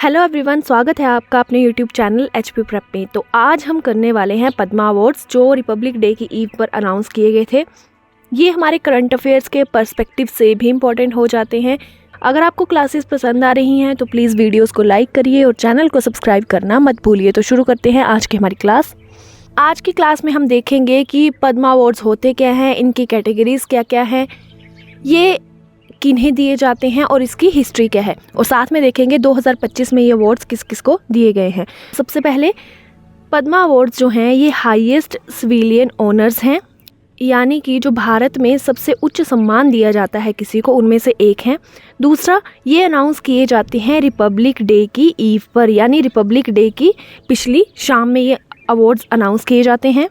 Hello everyone, स्वागत है आपका अपने यूट्यूब चैनल एचपी प्रेप में। तो आज हम करने वाले हैं पद्मा अवार्ड्स जो रिपब्लिक डे की ईव पर अनाउंस किए गए थे। ये हमारे करंट अफेयर्स के पर्सपेक्टिव से भी इम्पॉर्टेंट हो जाते हैं। अगर आपको क्लासेस पसंद आ रही हैं तो प्लीज़ वीडियोस को लाइक करिए और चैनल को सब्सक्राइब करना मत भूलिए। तो शुरू करते हैं आज की हमारी क्लास। आज की क्लास में हम देखेंगे कि पद्मा अवार्ड्स होते क्या हैं, इनकी कैटेगरीज क्या क्या हैं, ये किन्हें दिए जाते हैं और इसकी हिस्ट्री क्या है, और साथ में देखेंगे 2025 में ये अवार्ड्स किस किस को दिए गए हैं। सबसे पहले पद्मा अवार्ड्स जो हैं ये हाईएस्ट सिविलियन ऑनर्स हैं, यानी कि जो भारत में सबसे उच्च सम्मान दिया जाता है किसी को, उनमें से एक हैं। दूसरा, ये अनाउंस किए जाते हैं रिपब्लिक डे की ईव पर, यानी रिपब्लिक डे की पिछली शाम में ये अवार्ड्स अनाउंस किए जाते हैं।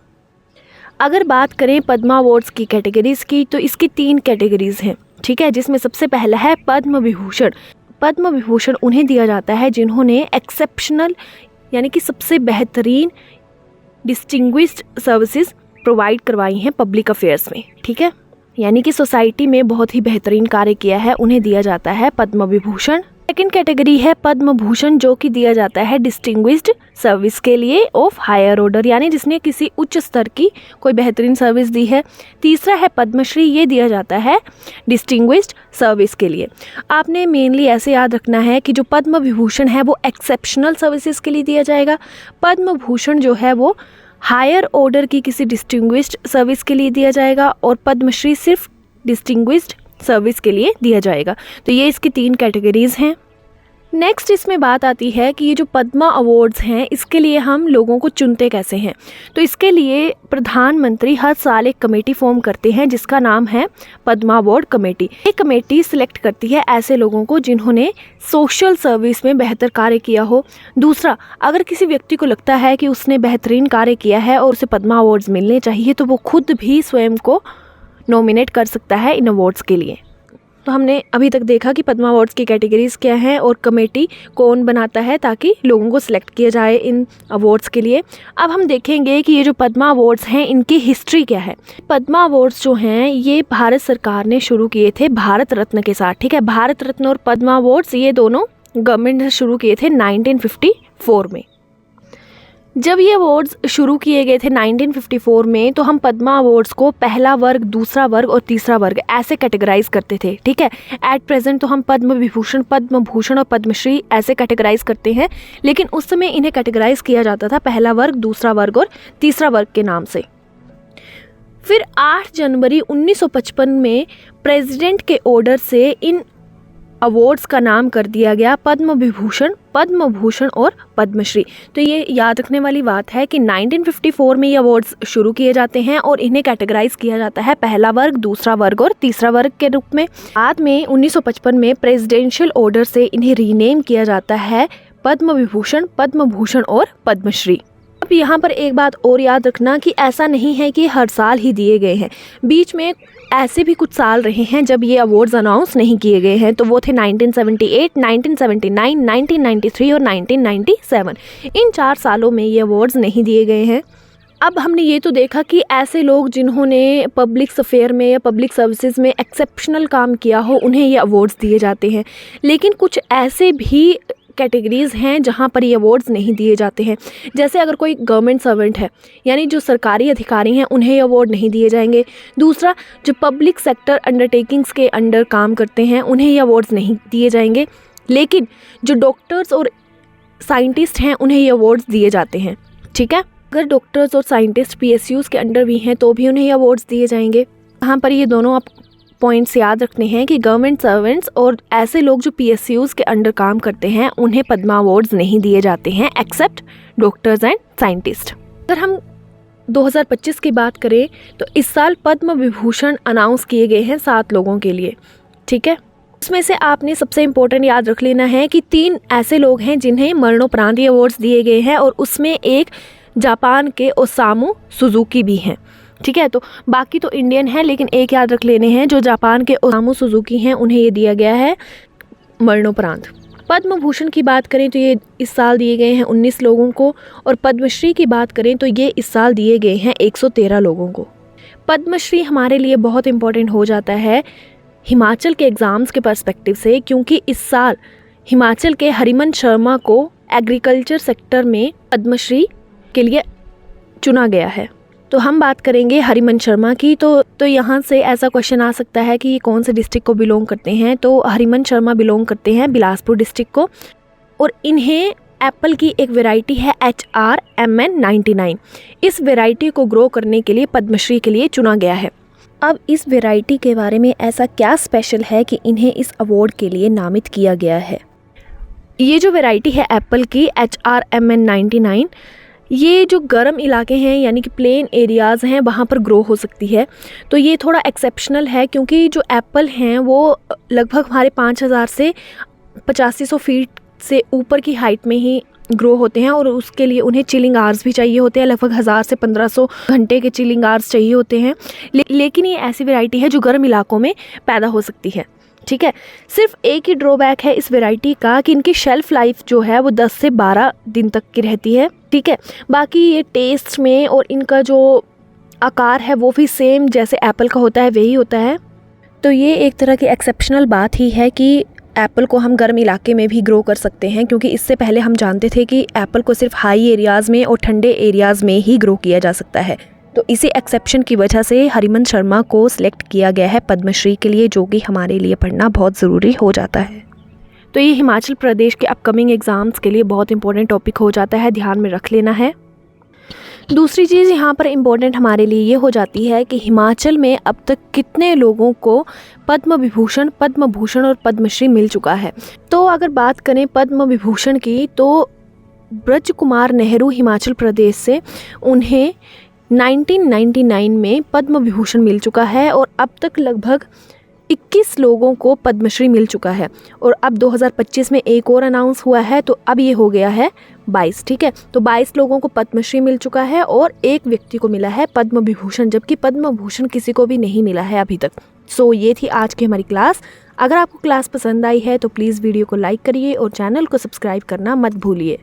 अगर बात करें पद्मा अवार्ड्स की कैटेगरीज़ की, तो इसकी 3 कैटेगरीज़ हैं, ठीक है, जिसमें सबसे पहला है पद्म विभूषण। पद्म विभूषण उन्हें दिया जाता है जिन्होंने एक्सेप्शनल यानी कि सबसे बेहतरीन डिस्टिंग्विश्ड सर्विसेज प्रोवाइड करवाई हैं पब्लिक अफेयर्स में, ठीक है, यानी कि सोसाइटी में बहुत ही बेहतरीन कार्य किया है, उन्हें दिया जाता है पद्म विभूषण। सेकेंड कैटेगरी है पद्म भूषण, जो कि दिया जाता है डिस्टिंग्विश्ड सर्विस के लिए ऑफ हायर ऑर्डर, यानी जिसने किसी उच्च स्तर की कोई बेहतरीन सर्विस दी है। तीसरा है पद्मश्री, ये दिया जाता है डिस्टिंग्विश्ड सर्विस के लिए। आपने मेनली ऐसे याद रखना है कि जो पद्म विभूषण है वो एक्सेप्शनल सर्विसेज के लिए दिया जाएगा, पद्म भूषण जो है वो हायर ऑर्डर की किसी डिस्टिंग्विश्ड सर्विस के लिए दिया जाएगा, और पद्मश्री सिर्फ डिस्टिंग्विश्ड सर्विस के लिए दिया जाएगा। तो ये इसकी 3 कैटेगरीज हैं। नेक्स्ट इसमें बात आती है कि ये जो पद्मा अवार्ड्स हैं इसके लिए हम लोगों को चुनते कैसे हैं। तो इसके लिए प्रधानमंत्री हर साल एक कमेटी फॉर्म करते हैं जिसका नाम है पद्मा अवार्ड कमेटी। ये कमेटी सिलेक्ट करती है ऐसे लोगों को जिन्होंने सोशल सर्विस में बेहतर कार्य किया हो। दूसरा, अगर किसी व्यक्ति को लगता है कि उसने बेहतरीन कार्य किया है और उसे पद्मा अवार्ड्स मिलने चाहिए, तो वो खुद भी स्वयं को नॉमिनेट कर सकता है इन अवार्ड्स के लिए। तो हमने अभी तक देखा कि पद्मा अवार्ड्स की कैटेगरीज क्या हैं और कमेटी कौन बनाता है ताकि लोगों को सिलेक्ट किया जाए इन अवार्ड्स के लिए। अब हम देखेंगे कि ये जो पद्मा अवार्ड्स हैं इनकी हिस्ट्री क्या है। पद्मा अवार्ड्स जो हैं ये भारत सरकार ने शुरू किए थे भारत रत्न के साथ, ठीक है। भारत रत्न और पद्मा अवार्ड्स ये दोनों गवर्नमेंट ने शुरू किए थे 1954 में। जब ये अवार्ड्स शुरू किए गए थे 1954 में, तो हम पद्मा अवार्ड्स को पहला वर्ग, दूसरा वर्ग और तीसरा वर्ग ऐसे कैटेगराइज करते थे, ठीक है। एट प्रेजेंट तो हम पद्म विभूषण, पद्म भूषण और पद्मश्री ऐसे कैटेगराइज करते हैं, लेकिन उस समय इन्हें कैटेगराइज किया जाता था पहला वर्ग, दूसरा वर्ग और तीसरा वर्ग के नाम से। फिर 8 जनवरी 1955 में प्रेसिडेंट के ऑर्डर से इन अवार्ड्स का नाम कर दिया गया पद्म विभूषण, पद्म भूषण और पद्मश्री। तो ये याद रखने वाली बात है कि 1954 में ये अवार्ड्स शुरू किए जाते हैं और इन्हें कैटेगराइज किया जाता है पहला वर्ग, दूसरा वर्ग और तीसरा वर्ग के रूप में। बाद में 1955 में प्रेसिडेंशियल ऑर्डर से इन्हें रीनेम किया जाता है पद्म विभूषण, पद्म भूषण और पद्मश्री। अब यहाँ पर एक बात और याद रखना कि ऐसा नहीं है कि हर साल ही दिए गए हैं, बीच में ऐसे भी कुछ साल रहे हैं जब ये अवार्ड्स अनाउंस नहीं किए गए हैं। तो वो थे 1978, 1979, 1993 और 1997। इन 4 सालों में ये अवार्ड्स नहीं दिए गए हैं। अब हमने ये तो देखा कि ऐसे लोग जिन्होंने पब्लिक अफेयर में या पब्लिक सर्विसेज में एक्सेप्शनल काम किया हो उन्हें ये अवार्ड्स दिए जाते हैं, लेकिन कुछ ऐसे भी कैटेगरीज़ हैं जहाँ पर ये अवार्ड्स नहीं दिए जाते हैं। जैसे अगर कोई गवर्नमेंट सर्वेंट है, यानी जो सरकारी अधिकारी हैं, उन्हें ये अवार्ड नहीं दिए जाएंगे। दूसरा, जो पब्लिक सेक्टर अंडरटेकिंग्स के अंडर काम करते हैं उन्हें ये अवार्ड्स नहीं दिए जाएंगे, लेकिन जो डॉक्टर्स और साइंटिस्ट हैं उन्हें ये अवार्ड्स दिए जाते हैं, ठीक है। अगर डॉक्टर्स और साइंटिस्ट PSUs के अंडर भी हैं तो भी उन्हें ये अवार्ड्स दिए जाएंगे। यहाँ पर ये दोनों आप पॉइंट्स याद रखने हैं कि गवर्नमेंट सर्वेंट्स और ऐसे लोग जो PSUs के अंडर काम करते हैं उन्हें पद्मा अवार्ड्स नहीं दिए जाते हैं एक्सेप्ट डॉक्टर्स एंड साइंटिस्ट। अगर हम 2025 की बात करें तो इस साल पद्म विभूषण अनाउंस किए गए हैं 7 लोगों के लिए, ठीक है। उसमें से आपने सबसे इम्पोर्टेंट याद रख लेना है कि 3 ऐसे लोग हैं जिन्हें मरणोपरांत अवार्ड्स दिए गए हैं, और उसमें एक जापान के ओसामू सुजुकी भी हैं, ठीक है। तो बाकी तो इंडियन है, लेकिन एक याद रख लेने हैं, जो जापान के ओसामू सुजुकी हैं उन्हें ये दिया गया है मरणोपरांत। पद्म भूषण की बात करें तो ये इस साल दिए गए हैं 19 लोगों को, और पद्मश्री की बात करें तो ये इस साल दिए गए हैं 113 लोगों को। पद्मश्री हमारे लिए बहुत इंपॉर्टेंट हो जाता है हिमाचल के एग्ज़ाम्स के पर्सपेक्टिव से, क्योंकि इस साल हिमाचल के हरिमन शर्मा को एग्रीकल्चर सेक्टर में पद्मश्री के लिए चुना गया है। तो हम बात करेंगे हरिमन शर्मा की। तो यहाँ से ऐसा क्वेश्चन आ सकता है कि ये कौन से डिस्ट्रिक्ट को बिलोंग करते हैं। तो हरिमन शर्मा बिलोंग करते हैं बिलासपुर डिस्ट्रिक्ट को, और इन्हें एप्पल की एक वैरायटी है HRMN99, इस वैरायटी को ग्रो करने के लिए पद्मश्री के लिए चुना गया है। अब इस वैरायटी के बारे में ऐसा क्या स्पेशल है कि इन्हें इस अवार्ड के लिए नामित किया गया है। ये जो वैरायटी है एप्पल की HRMN99, ये जो गर्म इलाके हैं यानी कि प्लेन एरियाज़ हैं वहाँ पर ग्रो हो सकती है। तो ये थोड़ा एक्सेप्शनल है क्योंकि जो एप्पल हैं वो लगभग हमारे 5000 से 8500 फीट से ऊपर की हाइट में ही ग्रो होते हैं, और उसके लिए उन्हें चिलिंग आवर्स भी चाहिए होते हैं। लगभग 1000 से 1500 घंटे के चिलिंग आवर्स चाहिए होते हैं। लेकिन ये ऐसी वैरायटी है जो गर्म इलाकों में पैदा हो सकती है। ठीक है, सिर्फ एक ही ड्रॉबैक है इस वैरायटी का कि इनकी शेल्फ लाइफ जो है वो 10 से 12 दिन तक की रहती है। ठीक है, बाकी ये टेस्ट में और इनका जो आकार है वो भी सेम जैसे एप्पल का होता है वही होता है। तो ये एक तरह की एक्सेप्शनल बात ही है कि एप्पल को हम गर्म इलाके में भी ग्रो कर सकते हैं, क्योंकि इससे पहले हम जानते थे कि एप्पल को सिर्फ हाई एरियाज़ में और ठंडे एरियाज़ में ही ग्रो किया जा सकता है। तो इसी एक्सेप्शन की वजह से हरिमन शर्मा को सिलेक्ट किया गया है पद्मश्री के लिए, जो कि हमारे लिए पढ़ना बहुत ज़रूरी हो जाता है। तो ये हिमाचल प्रदेश के अपकमिंग एग्ज़ाम्स के लिए बहुत इंपॉर्टेंट टॉपिक हो जाता है, ध्यान में रख लेना है। दूसरी चीज़ यहाँ पर इम्पोर्टेंट हमारे लिए ये हो जाती है कि हिमाचल में अब तक कितने लोगों को पद्म विभूषण, पद्म भूषण और पद्मश्री मिल चुका है। तो अगर बात करें पद्म विभूषण की, तो ब्रज कुमार नेहरू हिमाचल प्रदेश से उन्हें 1999 में पद्म विभूषण मिल चुका है, और अब तक लगभग 21 लोगों को पद्मश्री मिल चुका है। और अब 2025 में एक और अनाउंस हुआ है, तो अब ये हो गया है 22। ठीक है, तो 22 लोगों को पद्मश्री मिल चुका है और एक व्यक्ति को मिला है पद्म विभूषण, जबकि पद्म भूषण किसी को भी नहीं मिला है अभी तक। सो ये थी आज की हमारी क्लास। अगर आपको क्लास पसंद आई है तो प्लीज़ वीडियो को लाइक करिए और चैनल को सब्सक्राइब करना मत भूलिए।